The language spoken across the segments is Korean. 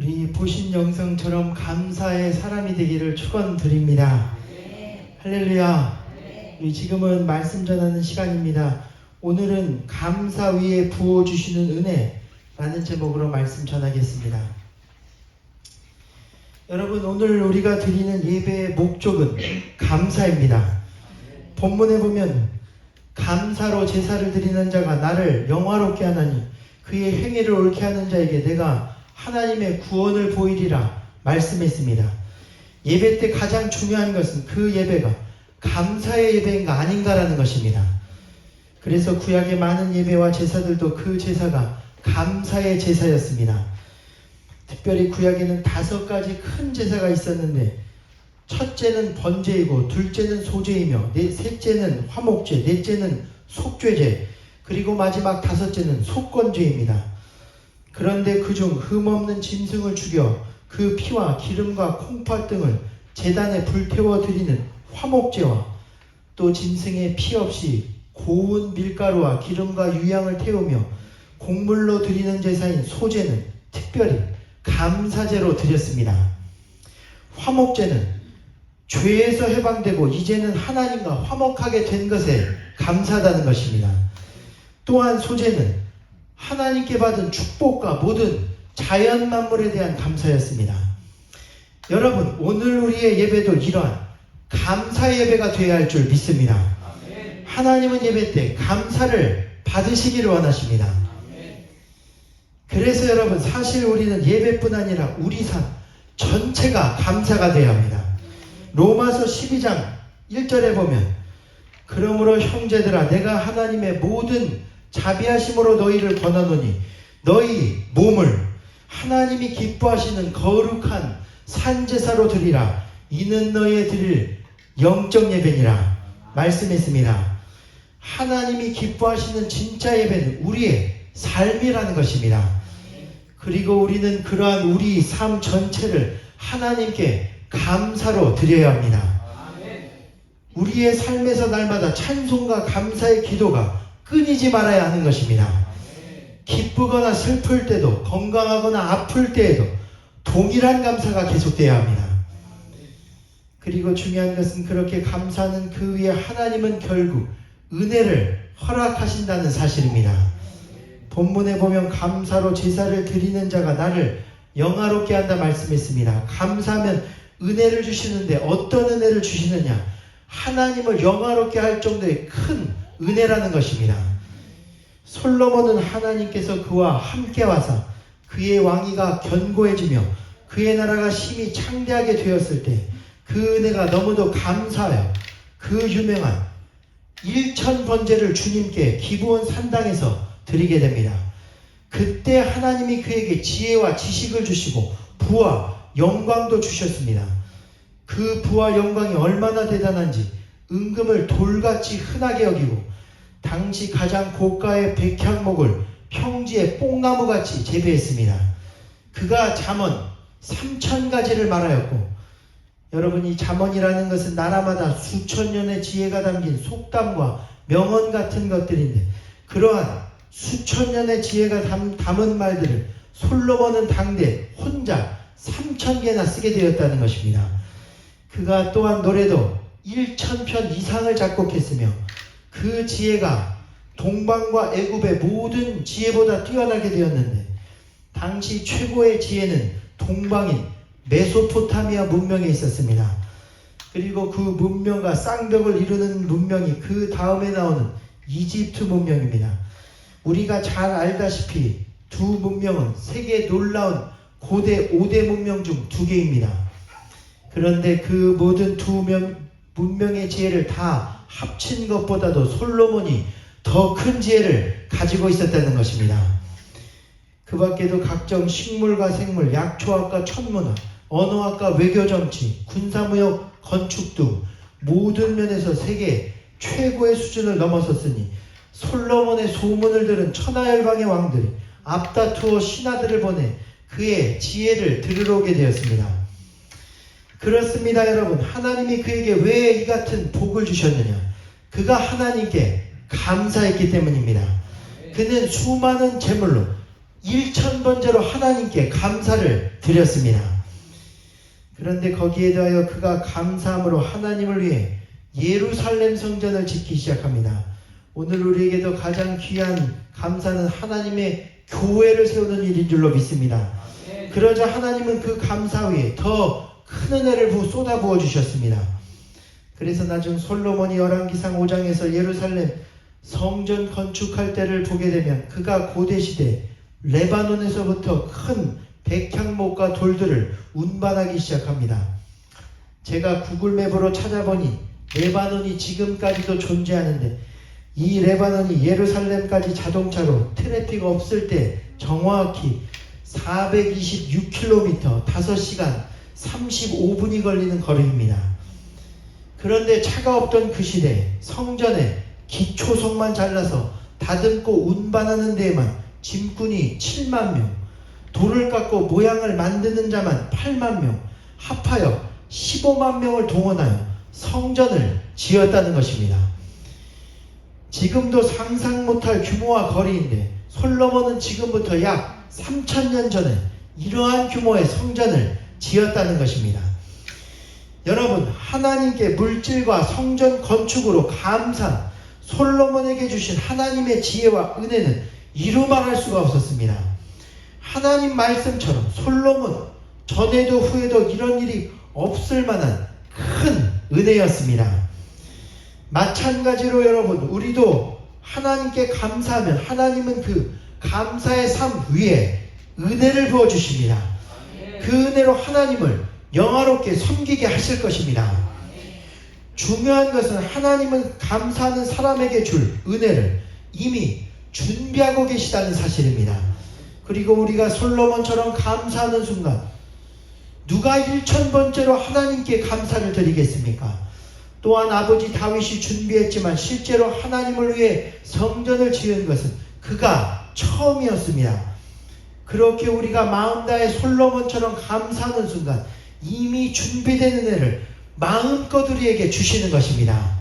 우리 보신 영상처럼 감사의 사람이 되기를 축원드립니다. 할렐루야. 우리 지금은 말씀 전하는 시간입니다. 오늘은 감사 위에 부어주시는 은혜라는 제목으로 말씀 전하겠습니다. 여러분, 오늘 우리가 드리는 예배의 목적은 감사입니다. 본문에 보면 감사로 제사를 드리는 자가 나를 영화롭게 하나니 그의 행위를 옳게 하는 자에게 내가 하나님의 구원을 보이리라 말씀했습니다. 예배 때 가장 중요한 것은 그 예배가 감사의 예배인가 아닌가라는 것입니다. 그래서 구약의 많은 예배와 제사들도 그 제사가 감사의 제사였습니다. 특별히 구약에는 5가지 큰 제사가 있었는데 첫째는 번제이고 둘째는 소제이며 셋째는 화목제, 넷째는 속죄제, 그리고 마지막 5째는 속건제입니다. 그런데 그중 흠없는 짐승을 죽여 그 피와 기름과 콩팥 등을 제단에 불태워 드리는 화목제와 또 짐승의 피 없이 고운 밀가루와 기름과 유향을 태우며 곡물로 드리는 제사인 소제는 특별히 감사제로 드렸습니다. 화목제는 죄에서 해방되고 이제는 하나님과 화목하게 된 것에 감사하다는 것입니다. 또한 소제는 하나님께 받은 축복과 모든 자연 만물에 대한 감사였습니다. 여러분, 오늘 우리의 예배도 이러한 감사 예배가 되어야 할 줄 믿습니다. 하나님은 예배 때 감사를 받으시기를 원하십니다. 그래서 여러분, 사실 우리는 예배뿐 아니라 우리 삶 전체가 감사가 되어야 합니다. 로마서 12장 1절에 보면 그러므로 형제들아 내가 하나님의 모든 자비하심으로 너희를 권하노니 너희 몸을 하나님이 기뻐하시는 거룩한 산제사로 드리라. 이는 너희의 드릴 영적 예배니라 말씀했습니다. 하나님이 기뻐하시는 진짜 예배는 우리의 삶이라는 것입니다. 그리고 우리는 그러한 우리 삶 전체를 하나님께 감사로 드려야 합니다. 우리의 삶에서 날마다 찬송과 감사의 기도가 끊이지 말아야 하는 것입니다. 기쁘거나 슬플 때도 건강하거나 아플 때에도 동일한 감사가 계속되어야 합니다. 그리고 중요한 것은 그렇게 감사하는 그 위에 하나님은 결국 은혜를 허락하신다는 사실입니다. 본문에 보면 감사로 제사를 드리는 자가 나를 영화롭게 한다 말씀했습니다. 감사하면 은혜를 주시는데 어떤 은혜를 주시느냐? 하나님을 영화롭게 할 정도의 큰 은혜라는 것입니다. 솔로몬은 하나님께서 그와 함께 와서 그의 왕위가 견고해지며 그의 나라가 심히 창대하게 되었을 때 그 은혜가 너무도 감사하여 그 유명한 1000번제를 주님께 기브온 산당에서 드리게 됩니다. 그때 하나님이 그에게 지혜와 지식을 주시고 부와 영광도 주셨습니다. 그 부와 영광이 얼마나 대단한지 은금을 돌같이 흔하게 여기고 당시 가장 고가의 백향목을 평지의 뽕나무같이 재배했습니다. 그가 잠언 3000가지를 말하였고, 여러분, 이 잠언이라는 것은 나라마다 수천 년의 지혜가 담긴 속담과 명언 같은 것들인데 그러한 수천 년의 지혜가 담은 말들을 솔로몬은 당대 혼자 3000개나 쓰게 되었다는 것입니다. 그가 또한 노래도 1000편 이상을 작곡했으며 그 지혜가 동방과 애굽의 모든 지혜보다 뛰어나게 되었는데 당시 최고의 지혜는 동방인 메소포타미아 문명에 있었습니다. 그리고 그 문명과 쌍벽을 이루는 문명이 그 다음에 나오는 이집트 문명입니다. 우리가 잘 알다시피 두 문명은 세계 놀라운 고대 5대 문명 중 2개입니다. 그런데 그 모든 두 문명의 지혜를 다 합친 것보다도 솔로몬이 더 큰 지혜를 가지고 있었다는 것입니다. 그 밖에도 각종 식물과 생물, 약초학과 천문학, 언어학과 외교정치, 군사무역, 건축 등 모든 면에서 세계 최고의 수준을 넘어섰으니 솔로몬의 소문을 들은 천하열방의 왕들이 앞다투어 신하들을 보내 그의 지혜를 들으러 오게 되었습니다. 그렇습니다, 여러분. 하나님이 그에게 왜 이 같은 복을 주셨느냐? 그가 하나님께 감사했기 때문입니다. 그는 수많은 재물로 1000번째로 하나님께 감사를 드렸습니다. 그런데 거기에 더하여 그가 감사함으로 하나님을 위해 예루살렘 성전을 짓기 시작합니다. 오늘 우리에게도 가장 귀한 감사는 하나님의 교회를 세우는 일인 줄로 믿습니다. 그러자 하나님은 그 감사 위에 더 큰 은혜를 쏟아부어 주셨습니다. 그래서 나중 솔로몬이 열왕기상 5장에서 예루살렘 성전 건축할 때를 보게 되면 그가 고대시대 레바논에서부터 큰 백향목과 돌들을 운반하기 시작합니다. 제가 구글맵으로 찾아보니 레바논이 지금까지도 존재하는데 이 레바논이 예루살렘까지 자동차로 트래픽 없을 때 정확히 426km 5시간 35분이 걸리는 거리입니다. 그런데 차가 없던 그 시대 성전에 기초석만 잘라서 다듬고 운반하는 데에만 짐꾼이 7만 명, 돌을 깎고 모양을 만드는 자만 8만 명, 합하여 15만 명을 동원하여 성전을 지었다는 것입니다. 지금도 상상 못할 규모와 거리인데 솔로몬은 지금부터 약 3000년 전에 이러한 규모의 성전을 지었다는 것입니다. 여러분, 하나님께 물질과 성전 건축으로 감사한 솔로몬에게 주신 하나님의 지혜와 은혜는 이루 말할 수가 없었습니다. 하나님 말씀처럼 솔로몬 전에도 후에도 이런 일이 없을 만한 큰 은혜였습니다. 마찬가지로 여러분, 우리도 하나님께 감사하면 하나님은 그 감사의 삶 위에 은혜를 부어주십니다. 그 은혜로 하나님을 영화롭게 섬기게 하실 것입니다. 중요한 것은 하나님은 감사하는 사람에게 줄 은혜를 이미 준비하고 계시다는 사실입니다. 그리고 우리가 솔로몬처럼 감사하는 순간 누가 1000번째로 하나님께 감사를 드리겠습니까? 또한 아버지 다윗이 준비했지만 실제로 하나님을 위해 성전을 지은 것은 그가 처음이었습니다. 그렇게 우리가 마음 다해 솔로몬처럼 감사하는 순간 이미 준비된 은혜를 마음껏 우리에게 주시는 것입니다.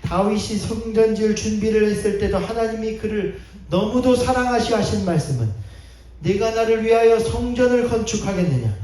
다윗이 성전 지을 준비를 했을 때도 하나님이 그를 너무도 사랑하시어 하신 말씀은 내가 나를 위하여 성전을 건축하겠느냐,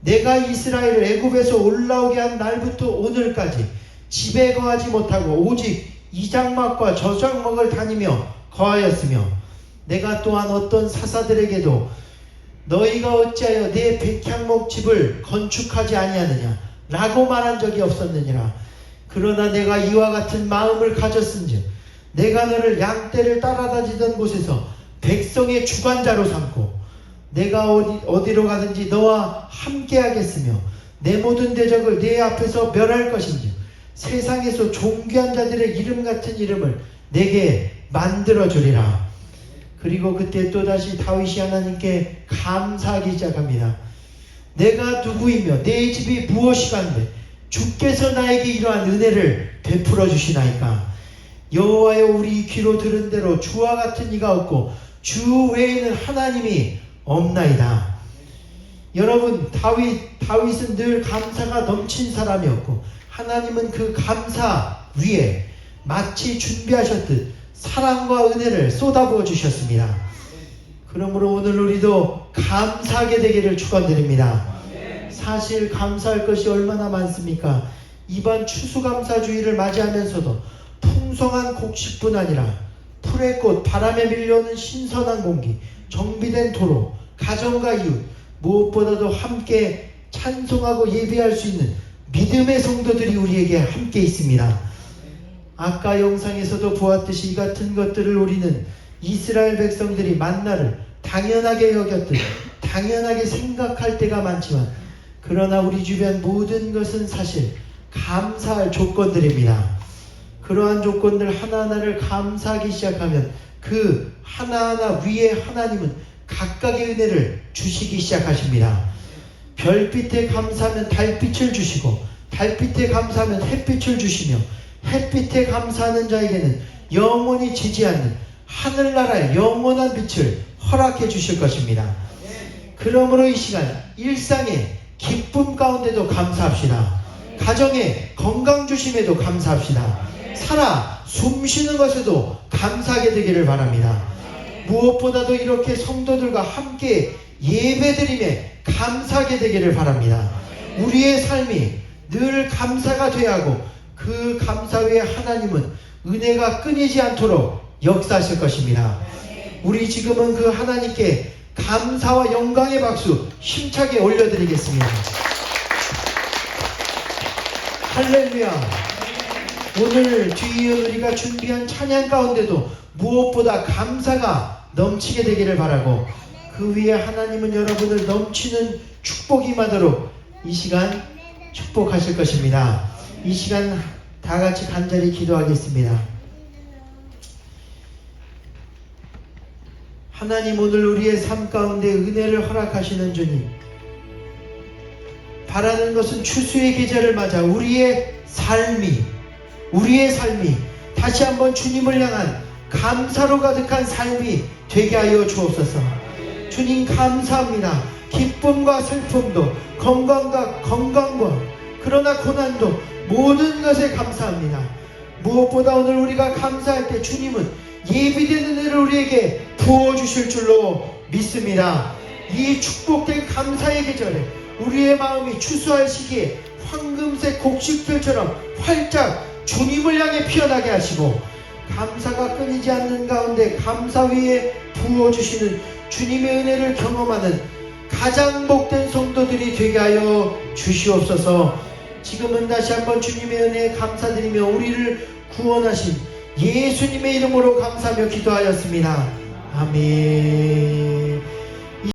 내가 이스라엘을 애굽에서 올라오게 한 날부터 오늘까지 집에 거하지 못하고 오직 이 장막과 저 장막을 다니며 거하였으며 내가 또한 어떤 사사들에게도 너희가 어찌하여 내 백향목 집을 건축하지 아니하느냐 라고 말한 적이 없었느니라. 그러나 내가 이와 같은 마음을 가졌은즉 내가 너를 양떼를 따라다니던 곳에서 백성의 주관자로 삼고 내가 어디로 가든지 너와 함께 하겠으며 내 모든 대적을 내 앞에서 멸할 것인지 세상에서 존귀한 자들의 이름 같은 이름을 내게 만들어 주리라. 그리고 그때 또다시 다윗이 하나님께 감사하기 시작합니다. 내가 누구이며 내 집이 무엇이간데 주께서 나에게 이러한 은혜를 베풀어 주시나이까. 여호와여, 우리 귀로 들은 대로 주와 같은 이가 없고 주 외에는 하나님이 없나이다. 여러분, 다윗은 늘 감사가 넘친 사람이었고 하나님은 그 감사 위에 마치 준비하셨듯 사랑과 은혜를 쏟아부어 주셨습니다. 그러므로 오늘 우리도 감사하게 되기를 축원드립니다. 사실 감사할 것이 얼마나 많습니까? 이번 추수감사주의를 맞이하면서도 풍성한 곡식뿐 아니라 풀의 꽃, 바람에 밀려오는 신선한 공기, 정비된 도로, 가정과 이웃, 무엇보다도 함께 찬송하고 예배할 수 있는 믿음의 성도들이 우리에게 함께 있습니다. 아까 영상에서도 보았듯이 이 같은 것들을 우리는 이스라엘 백성들이 만나를 당연하게 여겼듯 당연하게 생각할 때가 많지만 그러나 우리 주변 모든 것은 사실 감사할 조건들입니다. 그러한 조건들 하나하나를 감사하기 시작하면 그 하나하나 위에 하나님은 각각의 은혜를 주시기 시작하십니다. 별빛에 감사하면 달빛을 주시고 달빛에 감사하면 햇빛을 주시며 햇빛에 감사하는 자에게는 영원히 지지 않는 하늘나라의 영원한 빛을 허락해 주실 것입니다. 그러므로 이 시간 일상의 기쁨 가운데도 감사합시다. 가정의 건강 주심에도 감사합시다. 살아 숨쉬는 것에도 감사하게 되기를 바랍니다. 무엇보다도 이렇게 성도들과 함께 예배드림에 감사하게 되기를 바랍니다. 우리의 삶이 늘 감사가 되어야 하고 그 감사 위에 하나님은 은혜가 끊이지 않도록 역사하실 것입니다. 우리 지금은 그 하나님께 감사와 영광의 박수 힘차게 올려드리겠습니다. 할렐루야. 오늘 뒤이은 우리가 준비한 찬양 가운데도 무엇보다 감사가 넘치게 되기를 바라고 그 위에 하나님은 여러분을 넘치는 축복이 임하도록 이 시간 축복하실 것입니다. 이 시간 다 같이 간절히 기도하겠습니다. 하나님, 오늘 우리의 삶 가운데 은혜를 허락하시는 주님, 바라는 것은 추수의 계절을 맞아 우리의 삶이 다시 한번 주님을 향한 감사로 가득한 삶이 되게 하여 주옵소서. 주님 감사합니다. 기쁨과 슬픔도 건강과 그러나 고난도 모든 것에 감사합니다. 무엇보다 오늘 우리가 감사할 때 주님은 예비된 은혜를 우리에게 부어주실 줄로 믿습니다. 이 축복된 감사의 계절에 우리의 마음이 추수할 시기에 황금색 곡식들처럼 활짝 주님을 향해 피어나게 하시고 감사가 끊이지 않는 가운데 감사 위에 부어주시는 주님의 은혜를 경험하는 가장 복된 성도들이 되게 하여 주시옵소서. 지금은 다시 한번 주님의 은혜에 감사드리며 우리를 구원하신 예수님의 이름으로 감사하며 기도하였습니다. 아멘.